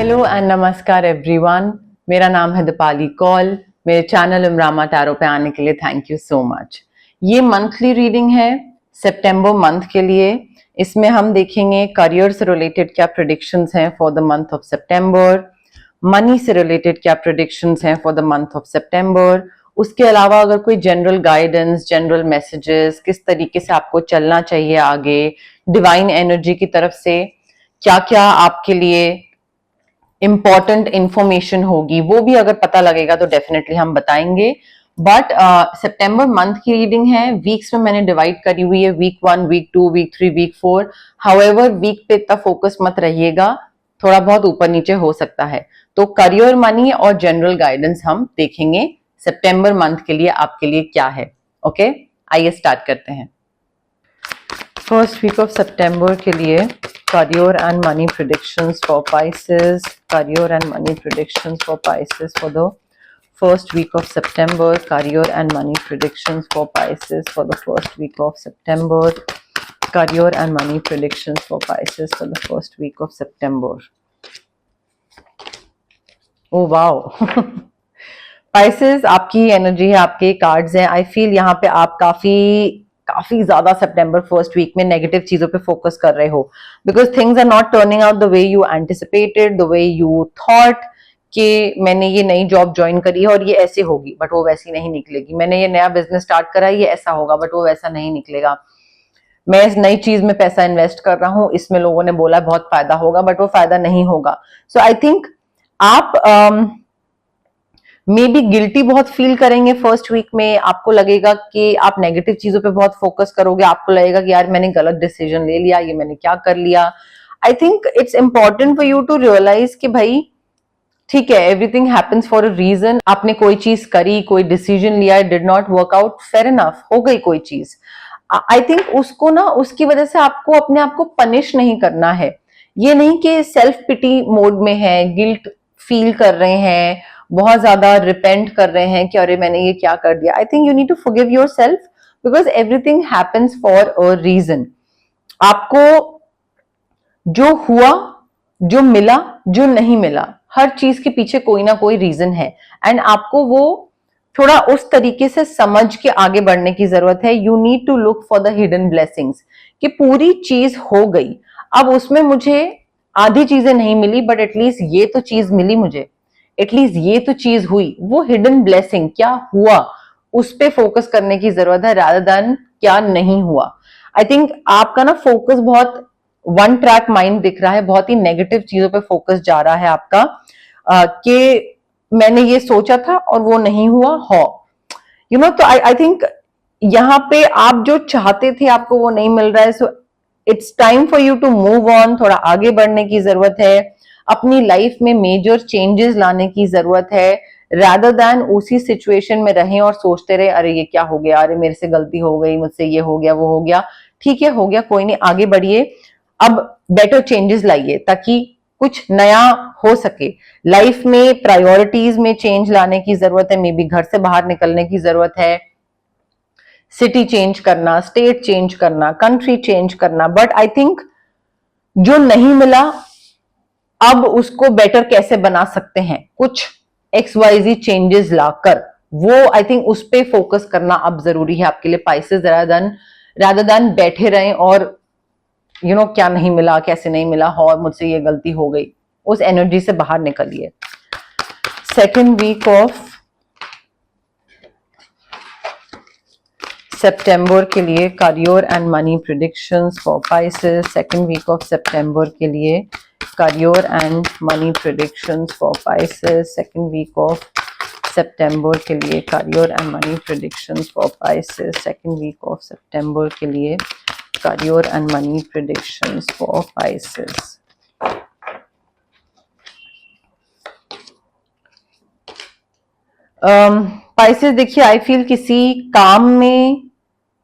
Hello and नमस्कार everyone. मेरा नाम है दीपाली कौल। मेरे चैनल इमरामा टैरो पे आने के लिए थैंक यू सो मच। ये मंथली रीडिंग है सितंबर मंथ के लिए। इसमें हम देखेंगे करियर से रिलेटेड क्या प्रेडिक्शंस हैं for the month of September, money से रिलेटेड क्या प्रेडिक्शंस हैं फॉर द मंथ ऑफ सितंबर। उसके अलावा अगर कोई जनरल गाइडेंस, जनरल मैसेजेस, किस तरीके से आपको चलना चाहिए आगे डिवाइन एनर्जी की तरफ से, क्या क्या आपके लिए इंपॉर्टेंट इंफॉर्मेशन होगी, वो भी अगर पता लगेगा तो डेफिनेटली हम बताएंगे। बट सितंबर मंथ की रीडिंग है। वीक्स में मैंने डिवाइड करी हुई है, week 1, week 2, week 3, week 4। However week पे इतना फोकस मत रहिएगा, थोड़ा बहुत ऊपर नीचे हो सकता है। तो करियर, मनी और जनरल गाइडेंस हम देखेंगे सितंबर मंथ के लिए आपके लिए क्या है। ओके, आइए स्टार्ट करते हैं। फर्स्ट वीक ऑफ सितंबर के लिए career and money predictions for Pisces. Career and money predictions for Pisces for the first week of September. Career and money predictions for Pisces for the first week of September. Career and money predictions for Pisces for the first week of September. Oh wow! Pisces, आपकी energy है, आपके cards हैं। I feel यहाँ पे आप काफी ज्यादा सितंबर फर्स्ट वीक में नेगेटिव चीजों पे फोकस कर रहे हो, because things are not turning out the way you anticipated, the way you thought कि मैंने ये नई जॉब ज्वाइन करी है और ये ऐसे होगी, बट वो वैसी नहीं निकलेगी। मैंने ये नया बिजनेस स्टार्ट करा है, ये ऐसा होगा, बट वो वैसा नहीं निकलेगा। मैं इस नई चीज में पैसा इन्वेस्ट कर रहा हूँ, इसमें लोगों ने बोला बहुत फायदा होगा, बट वो फायदा नहीं होगा। सो आई थिंक आप मे बी गिल्टी बहुत फील करेंगे फर्स्ट वीक में। आपको लगेगा कि आप नेगेटिव चीजों पे बहुत फोकस करोगे, आपको लगेगा कि यार मैंने गलत डिसीजन ले लिया, ये मैंने क्या कर लिया। I think it's important for you to realise कि भाई ठीक है, everything happens for a reason. आपने कोई चीज करी, कोई डिसीजन लिया, it did not work out, fair enough, हो गई कोई चीज। आई थिंक उसको ना, उसकी वजह से आपको अपने आप को पनिश नहीं करना है। ये नहीं कि सेल्फ पिटी मोड में है, गिल्ट फील कर रहे हैं, बहुत ज्यादा रिपेंट कर रहे हैं कि अरे मैंने ये क्या कर दिया। I think you need to forgive yourself, because everything happens for a reason. आपको जो हुआ, जो मिला, जो नहीं मिला, हर चीज के पीछे कोई ना कोई रीजन है, एंड आपको वो थोड़ा उस तरीके से समझ के आगे बढ़ने की जरूरत है। You need to look for the hidden blessings, कि पूरी चीज हो गई, अब उसमें मुझे आधी चीजें नहीं मिली, बट एटलीस्ट ये तो चीज मिली मुझे, एटलीस्ट ये तो चीज हुई। वो हिडन ब्लेसिंग क्या हुआ, उस पे फोकस करने की जरूरत है, रादर देन क्या नहीं हुआ। आई थिंक आपका ना फोकस बहुत वन ट्रैक माइंड दिख रहा है, बहुत ही नेगेटिव चीजों पे फोकस जा रहा है आपका, कि मैंने ये सोचा था और वो नहीं हुआ हो, यू नो। तो आई थिंक यहाँ पे आप जो चाहते थे आपको वो नहीं मिल रहा है। So it's time for you to move on, थोड़ा आगे बढ़ने की जरूरत है, अपनी लाइफ में मेजर चेंजेस लाने की जरूरत है, रादर देन उसी सिचुएशन में रहें और सोचते रहे अरे ये क्या हो गया, अरे मेरे से गलती हो गई, मुझसे ये हो गया, वो हो गया। ठीक है, हो गया, कोई नहीं, आगे बढ़िए। अब बेटर चेंजेस लाइए ताकि कुछ नया हो सके। लाइफ में प्रायोरिटीज में चेंज लाने की जरूरत है, मे बी घर से बाहर निकलने की जरूरत है, सिटी चेंज करना, स्टेट चेंज करना, कंट्री चेंज करना। बट आई थिंक जो नहीं मिला, अब उसको बेटर कैसे बना सकते हैं, कुछ XYZ चेंजेस लाकर, वो आई थिंक उस पे फोकस करना अब जरूरी है आपके लिए पाइसेस, रादर देन बैठे रहें और यू नो क्या नहीं मिला, कैसे नहीं मिला, और मुझसे ये गलती हो गई। उस एनर्जी से बाहर निकलिए। सेकेंड वीक ऑफ सितंबर के लिए career and money predictions for Pisces. Second week of सितंबर के लिए career and money predictions for Pisces. Second week of सितंबर के लिए career and money predictions for Pisces. Second week of सितंबर के लिए career and money predictions for Pisces. Pisces, देखिए आई फील किसी काम में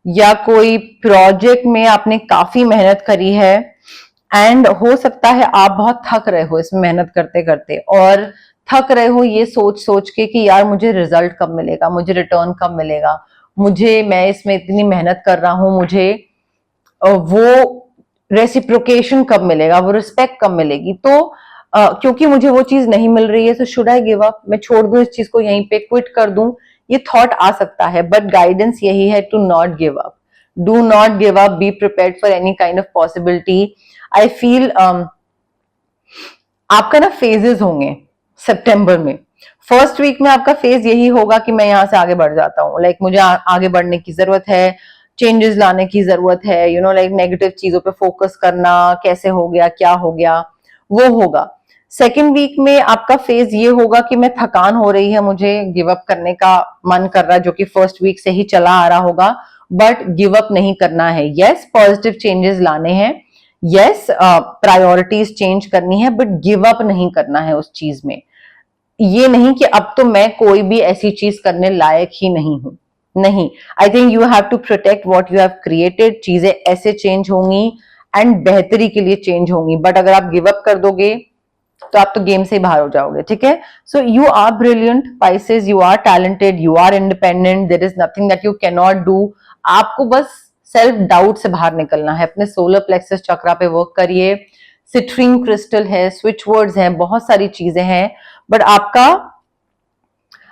या कोई प्रोजेक्ट में आपने काफी मेहनत करी है, एंड हो सकता है आप बहुत थक रहे हो इसमें मेहनत करते करते, और थक रहे हो ये सोच सोच के कि यार मुझे रिजल्ट कब मिलेगा, मुझे रिटर्न कब मिलेगा, मैं इसमें इतनी मेहनत कर रहा हूं, मुझे वो रेसिप्रोकेशन कब मिलेगा, वो रिस्पेक्ट कब मिलेगी। तो क्योंकि मुझे वो चीज नहीं मिल रही है, तो शुड आई गिव अप, मैं छोड़ दूं इस चीज को, यहीं पे क्विट कर दूं, ये थॉट आ सकता है। बट गाइडेंस यही है to not give up, do not give up, be prepared for any kind of possibility. I feel आपका ना फेजेस होंगे सितंबर में। फर्स्ट वीक में आपका फेज यही होगा कि मैं यहाँ से आगे बढ़ जाता हूँ, लाइक मुझे आगे बढ़ने की जरूरत है, चेंजेस लाने की जरूरत है, यू नो, लाइक नेगेटिव चीजों पे फोकस करना, कैसे हो गया, क्या हो गया, वो होगा। सेकेंड वीक में आपका फेज ये होगा कि मैं थकान हो रही है, मुझे गिव अप करने का मन कर रहा है, जो कि फर्स्ट वीक से ही चला आ रहा होगा, बट गिव अप नहीं करना है। यस, पॉजिटिव चेंजेस लाने हैं, यस, प्रायोरिटीज चेंज करनी है, बट गिव अप नहीं करना है उस चीज में। ये नहीं कि अब तो मैं कोई भी ऐसी चीज करने लायक ही नहीं हूं, नहीं। I think you have to protect what you have created. चीजें ऐसे चेंज होंगी एंड बेहतरी के लिए चेंज होंगी, बट अगर आप गिव अप कर दोगे तो आप तो गेम से ही बाहर हो जाओगे, ठीक है। So you are brilliant Pisces, you are talented, you are independent, there is nothing that you can not do. आपको बस सेल्फ डाउट से बाहर निकलना है। अपने सोलर प्लेक्सस चक्रा पे वर्क करिए, सिट्रीन क्रिस्टल है, स्विच वर्ड्स हैं, बहुत सारी चीजें हैं, बट आपका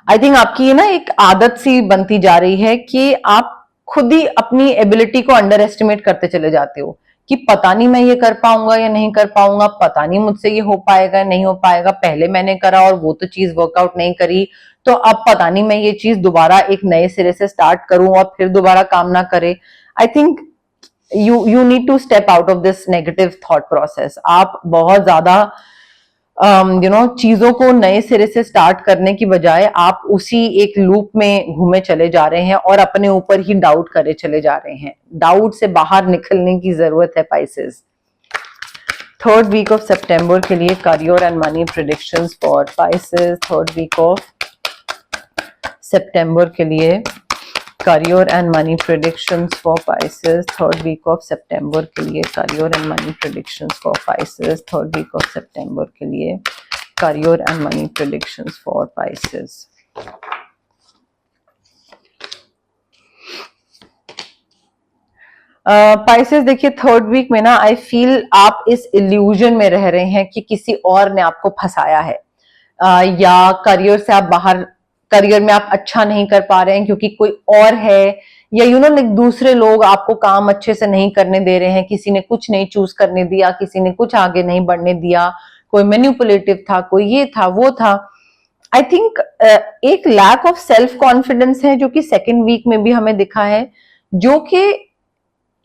आई थिंक आपकी ये ना एक आदत सी बनती जा रही है कि आप खुद ही अपनी एबिलिटी को अंडर एस्टिमेट करते चले जाते हो कि पता नहीं मैं ये कर पाऊंगा या नहीं कर पाऊंगा, पता नहीं मुझसे ये हो पाएगा नहीं हो पाएगा, पहले मैंने करा और वो तो चीज वर्कआउट नहीं करी, तो अब पता नहीं मैं ये चीज दोबारा एक नए सिरे से स्टार्ट करूं और फिर दोबारा काम ना करे। I think you need to step out of this negative thought process। आप बहुत ज्यादा चीजों को नए सिरे से स्टार्ट करने की बजाय आप उसी एक लूप में घूमे चले जा रहे हैं और अपने ऊपर ही डाउट करे चले जा रहे हैं। डाउट से बाहर निकलने की जरूरत है पाइसेस। थर्ड वीक ऑफ सितंबर के लिए career and money predictions for Pisces. Third week of सितंबर के लिए career and money predictions for Pisces. Third week of September के लिए career and money predictions for Pisces. Third week of September के लिए career and money predictions for Pisces. Pisces देखिए, third week में ना आई फील आप इस illusion में रह रहे हैं कि किसी और ने आपको फंसाया है, या करियर से आप बाहर, करियर में आप अच्छा नहीं कर पा रहे हैं क्योंकि कोई और है, या लाइक दूसरे लोग आपको काम अच्छे से नहीं करने दे रहे हैं, किसी ने कुछ नहीं चूज करने दिया, किसी ने कुछ आगे नहीं बढ़ने दिया, कोई मैनिपुलेटिव था, कोई ये था वो था। आई थिंक एक लैक ऑफ सेल्फ कॉन्फिडेंस है जो कि सेकेंड वीक में भी हमें दिखा है, जो कि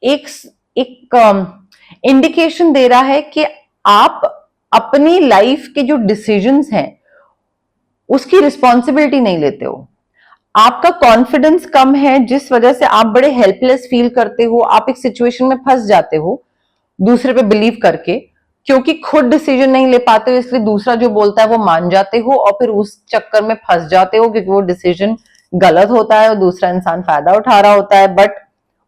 एक इंडिकेशन दे रहा है कि आप अपनी लाइफ के जो डिसीजंस हैं उसकी रिस्पॉन्सिबिलिटी नहीं लेते हो। आपका कॉन्फिडेंस कम है, जिस वजह से आप बड़े हेल्पलेस फील करते हो, आप एक सिचुएशन में फंस जाते हो दूसरे पे बिलीव करके, क्योंकि खुद डिसीजन नहीं ले पाते हो, इसलिए दूसरा जो बोलता है वो मान जाते हो और फिर उस चक्कर में फंस जाते हो, क्योंकि वो डिसीजन गलत होता है और दूसरा इंसान फायदा उठा रहा होता है, बट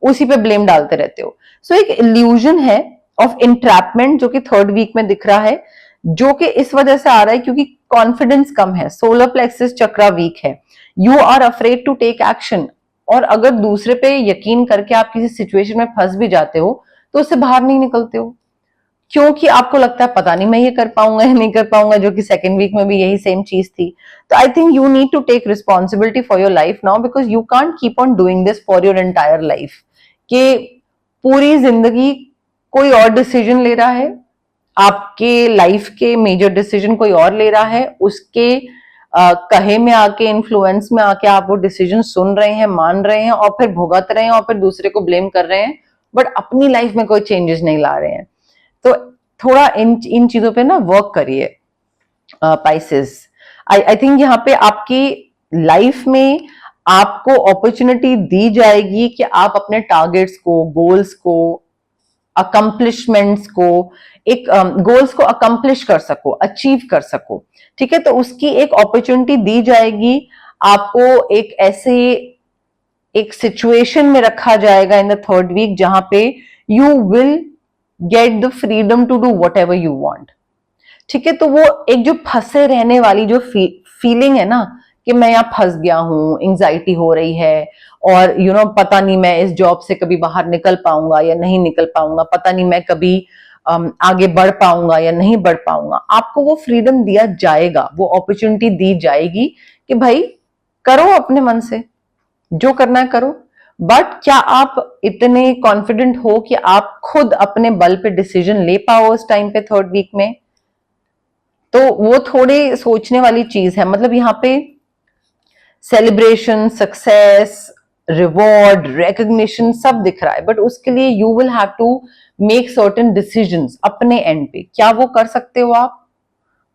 उसी पे ब्लेम डालते रहते हो। सो एक इल्यूजन है ऑफ इंट्रैपमेंट जो कि थर्ड वीक में दिख रहा है, जो कि इस वजह से आ रहा है क्योंकि कॉन्फिडेंस कम है, सोलर प्लेक्सस चक्रा वीक है, you are afraid to take action. और अगर दूसरे पे यकीन करके आप किसी सिचुएशन में फंस भी जाते हो तो उससे बाहर नहीं निकलते हो, क्योंकि आपको लगता है पता नहीं मैं ये कर पाऊंगा या नहीं कर पाऊंगा, जो कि सेकेंड वीक में भी यही सेम चीज थी। तो I think you need to take responsibility for your life now, because you can't keep on doing this for your entire life, कि पूरी जिंदगी कोई और डिसीजन ले रहा है, आपके लाइफ के मेजर डिसीजन कोई और ले रहा है, उसके कहे में आके, इन्फ्लुएंस में आके आप वो डिसीजन सुन रहे हैं, मान रहे हैं और फिर भुगत रहे हैं और फिर दूसरे को ब्लेम कर रहे हैं, बट अपनी लाइफ में कोई चेंजेस नहीं ला रहे हैं। तो थोड़ा इन चीजों पे ना वर्क करिए पाइसेस। आई थिंक यहाँ पे आपकी लाइफ में आपको अपॉर्चुनिटी दी जाएगी कि आप अपने टारगेट्स को, गोल्स को, अकम्पलिशमेंट्स को, एक गोल्स को अकम्पलिश कर सको, अचीव कर सको, ठीक है। तो उसकी एक अपॉर्चुनिटी दी जाएगी आपको, एक ऐसे एक सिचुएशन में रखा जाएगा इन द थर्ड वीक जहां पे you will get the freedom to do whatever you want, ठीक है। तो वो एक जो फंसे रहने वाली जो फीलिंग है ना कि मैं यहाँ फंस गया हूँ, एंजाइटी हो रही है, और पता नहीं मैं इस जॉब से कभी बाहर निकल पाऊंगा या नहीं निकल पाऊंगा, पता नहीं मैं कभी आगे बढ़ पाऊंगा या नहीं बढ़ पाऊंगा, आपको वो फ्रीडम दिया जाएगा, वो अपॉर्चुनिटी दी जाएगी कि भाई करो अपने मन से, जो करना है करो। बट क्या आप इतने कॉन्फिडेंट हो कि आप खुद अपने बल पे डिसीजन ले पाओ उस टाइम पे, थर्ड वीक में? तो वो थोड़े सोचने वाली चीज है। मतलब यहाँ पे सेलिब्रेशन, सक्सेस, रिवॉर्ड, रिकग्निशन सब दिख रहा है, बट उसके लिए you will have to make certain decisions अपने एंड पे। क्या वो कर सकते हो आप?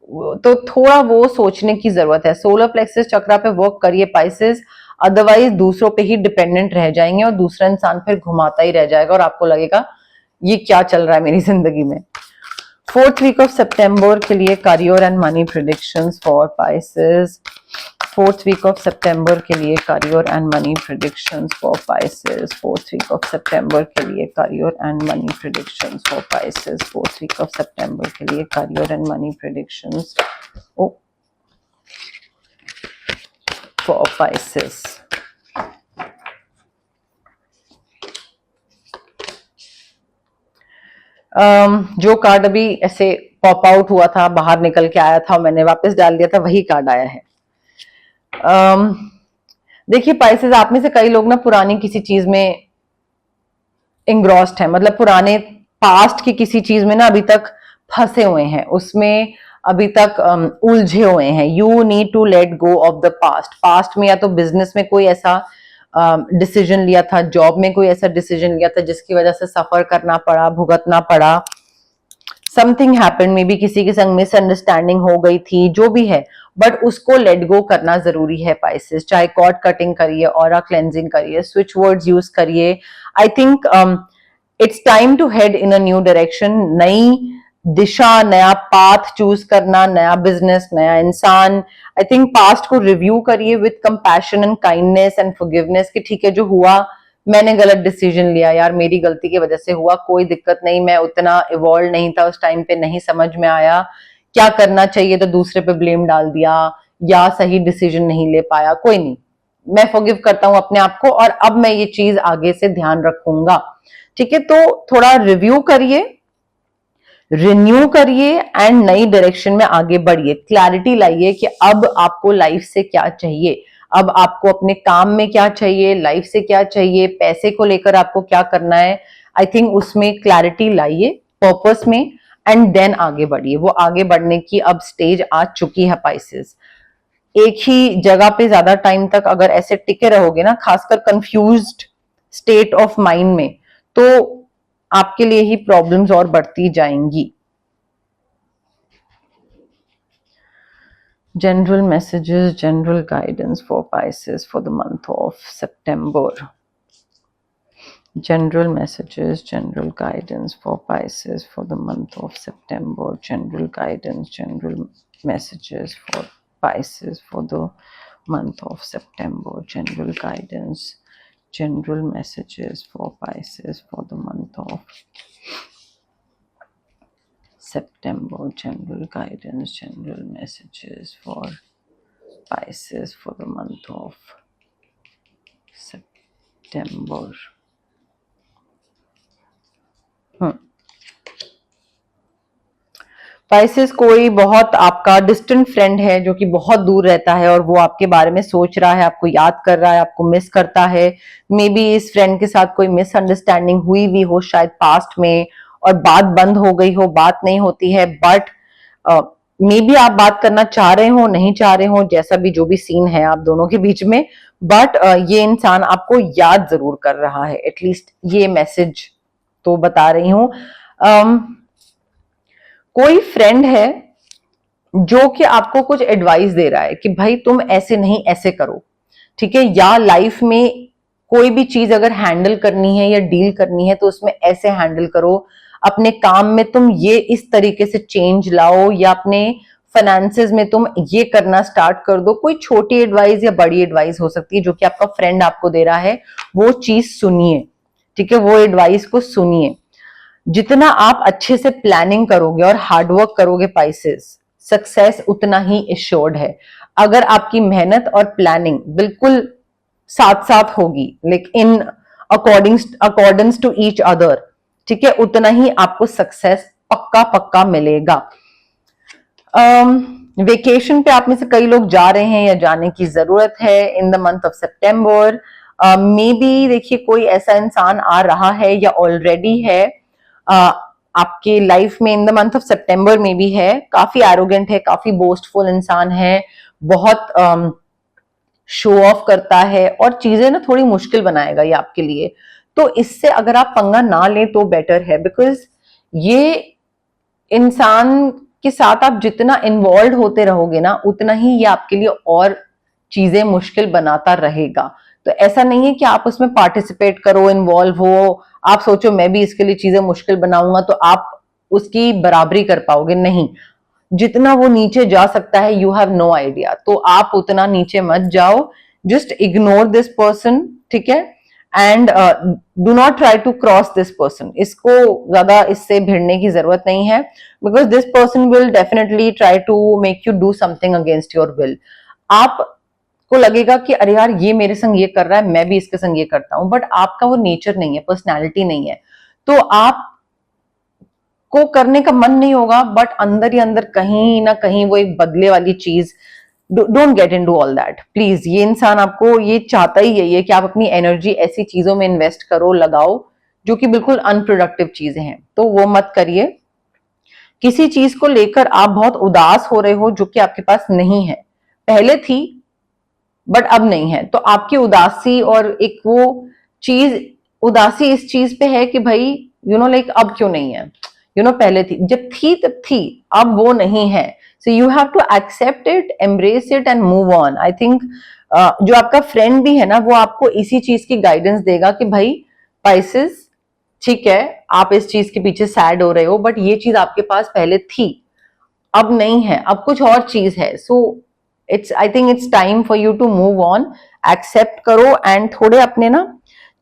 तो थोड़ा वो सोचने की जरूरत है। सोलर प्लेक्सस चक्रा पे वर्क करिए पाइसेस, अदरवाइज दूसरों पे ही डिपेंडेंट रह जाएंगे और दूसरा इंसान फिर घुमाता ही रह जाएगा और आपको लगेगा ये क्या चल रहा है मेरी जिंदगी में। फोर्थ वीक ऑफ सितंबर के लिए career and money predictions for Pisces. Fourth week of सितंबर के लिए career and money predictions for Pisces. Fourth week of सितंबर के लिए career and money predictions for Pisces. Fourth week of सितंबर के लिए career and money predictions for Pisces. जो कार्ड अभी ऐसे पॉप आउट हुआ था, बाहर निकल के आया था, मैंने वापस डाल दिया था, वही कार्ड आया है। देखिए पाइसेस, आप में से कई लोग ना पुरानी किसी चीज में इंग्रॉस्ड है, मतलब पुराने पास्ट की किसी चीज में ना अभी तक फंसे हुए हैं, उसमें अभी तक उलझे हुए हैं। You need to let go of the past. Past में या तो बिजनेस में कोई ऐसा डिसीजन लिया था, जॉब में कोई ऐसा डिसीजन लिया था जिसकी वजह से सफर करना पड़ा, भुगतना पड़ा, समथिंग हैपेंड, मे बी किसी के संग मिसअंडरस्टैंडिंग हो गई थी, जो भी है, बट उसको लेट गो करना जरूरी है पाइसेस। चाहे कॉर्ड कटिंग करिए, ऑरा क्लेंजिंग करिए, स्विच वर्ड्स यूज करिए। I think it's time to head in a new direction. नई दिशा, नया पाथ चूज करना, नया बिजनेस, नया इंसान। आई थिंक पास्ट को रिव्यू करिए with compassion and kindness and forgiveness कि ठीक है, जो हुआ मैंने गलत डिसीजन लिया यार, मेरी गलती की वजह से हुआ, कोई दिक्कत नहीं, मैं उतना इवॉल्व नहीं था उस टाइम पे, नहीं समझ में आया क्या करना चाहिए तो दूसरे पे ब्लेम डाल दिया या सही डिसीजन नहीं ले पाया, कोई नहीं, मैं फॉरगिव करता हूं अपने आप को और अब मैं ये चीज आगे से ध्यान रखूंगा। ठीक है, तो थोड़ा रिव्यू करिए, रिन्यू करिए एंड नई डायरेक्शन में आगे बढ़िए। क्लैरिटी लाइए कि अब आपको लाइफ से क्या चाहिए, अब आपको अपने काम में क्या चाहिए, लाइफ से क्या चाहिए, पैसे को लेकर आपको क्या करना है। आई थिंक उसमें क्लैरिटी लाइए, पर्पस में, एंड देन आगे बढ़िए। वो आगे बढ़ने की अब स्टेज आ चुकी है पाइसेस। एक ही जगह पे ज्यादा टाइम तक अगर ऐसे टिके रहोगे ना, खासकर कंफ्यूज्ड स्टेट ऑफ माइंड में, तो आपके लिए ही प्रॉब्लम्स और बढ़ती जाएंगी। General messages, general guidance for Pisces for the month of September. General messages, general guidance for Pisces for the month of September. General guidance, general messages for Pisces for the month of September. General guidance, general messages for Pisces for the month of September. General guidance, general messages for Pisces for the month of September. Pisces, कोई बहुत आपका distant friend है जो कि बहुत दूर रहता है और वो आपके बारे में सोच रहा है, आपको याद कर रहा है, आपको मिस करता है। मे बी इस फ्रेंड के साथ कोई मिसअंडरस्टैंडिंग हुई भी हो शायद पास्ट में और बात बंद हो गई हो, बात नहीं होती है, बट मे बी आप बात करना चाह रहे हो, नहीं चाह रहे हो, जैसा भी जो भी सीन है आप दोनों के बीच में, बट ये इंसान आपको याद जरूर कर रहा है। एटलीस्ट ये मैसेज तो बता रही हूं। कोई फ्रेंड है जो कि आपको कुछ एडवाइस दे रहा है कि भाई तुम ऐसे नहीं ऐसे करो, ठीक है, या लाइफ में कोई भी चीज अगर हैंडल करनी है या डील करनी है तो उसमें ऐसे हैंडल करो, अपने काम में तुम ये इस तरीके से चेंज लाओ, या अपने फाइनेंसेस में तुम ये करना स्टार्ट कर दो। कोई छोटी एडवाइस या बड़ी एडवाइस हो सकती है जो कि आपका फ्रेंड आपको दे रहा है, वो चीज सुनिए, ठीक है, वो एडवाइस को सुनिए। जितना आप अच्छे से प्लानिंग करोगे और हार्डवर्क करोगे पाइसेस, सक्सेस उतना ही एश्योर्ड है। अगर आपकी मेहनत और प्लानिंग बिल्कुल साथ साथ होगी, लेकिन in accordance to each other, ठीक है, उतना ही आपको सक्सेस पक्का पक्का मिलेगा। वेकेशन पे आप में से कई लोग जा रहे हैं या जाने की जरूरत है in the month of September. May be देखिए कोई ऐसा इंसान आ रहा है या ऑलरेडी है आपके लाइफ में इन द मंथ ऑफ सितंबर में भी है, काफी एरोगेंट है, काफी बोस्टफुल इंसान है, बहुत शो ऑफ करता है और चीजें ना थोड़ी मुश्किल बनाएगा ये आपके लिए। तो इससे अगर आप पंगा ना लें तो बेटर है, बिकॉज ये इंसान के साथ आप जितना इन्वॉल्व होते रहोगे ना उतना ही ये आपके लिए और चीजें मुश्किल बनाता रहेगा। तो ऐसा नहीं है कि आप उसमें पार्टिसिपेट करो, इन्वॉल्व हो, आप सोचो मैं भी इसके लिए चीजें मुश्किल बनाऊंगा तो आप उसकी बराबरी कर पाओगे, नहीं। जितना वो नीचे जा सकता है यू हैव नो आइडिया, तो आप उतना नीचे मत जाओ, जस्ट इग्नोर दिस पर्सन, ठीक है, and do not try to cross this person. इसको ज्यादा इससे भिड़ने की जरूरत नहीं है, because this person will definitely try to make you do something against your will. आप को लगेगा कि अरे यार ये मेरे संग ये कर रहा है, मैं भी इसके संग ये करता हूं, बट आपका वो नेचर नहीं है, पर्सनैलिटी नहीं है, तो आप को करने का मन नहीं होगा, बट अंदर ही अंदर कहीं ना कहीं वो एक बदले वाली चीज। Don't get into all that please. ये इंसान आपको ये चाहता ही यही है कि आप अपनी एनर्जी ऐसी चीजों में इन्वेस्ट करो, लगाओ जो कि बिल्कुल अनप्रोडक्टिव चीजें हैं, तो वो मत करिए। किसी चीज को लेकर आप बहुत उदास हो रहे हो जो कि आपके पास नहीं है, पहले थी बट अब नहीं है, तो आपकी उदासी और एक वो चीज, उदासी इस चीज पे है कि भाई लाइक अब क्यों नहीं है, पहले थी, जब थी तब थी, अब वो नहीं है। So you have to accept it, embrace it and move on. I think जो आपका फ्रेंड भी है ना वो आपको इसी चीज की गाइडेंस देगा कि भाई पाइसेस, ठीक है आप इस चीज के पीछे सैड हो रहे हो, बट ये चीज आपके पास पहले थी, अब नहीं है, अब कुछ और चीज है। So I think it's time for you to move on, accept करो एंड थोड़े अपने ना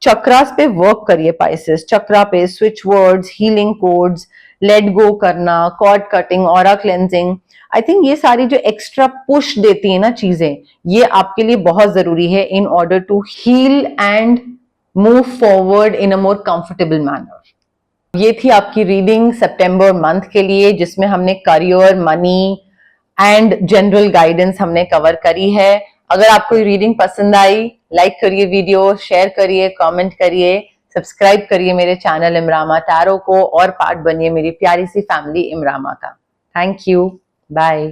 चक्रास पे वर्क करिए। पाइसेस चक्रा पे switch words, healing codes, let go करना, cord cutting, aura cleansing, I think ये सारी जो एक्स्ट्रा पुश देती है ना चीजें, ये आपके लिए बहुत जरूरी है in order to heal and move forward in a more comfortable manner. ये थी आपकी रीडिंग सितंबर मंथ के लिए, जिसमें हमने career, money and general guidance हमने कवर करी है। अगर आपको ये रीडिंग पसंद आई, लाइक करिए वीडियो, शेयर करिए, कमेंट करिए, सब्सक्राइब करिए मेरे चैनल इमरामा टैरो को और पार्ट बनिए मेरी प्यारी सी फैमिली इमरामा का। Thank you, bye.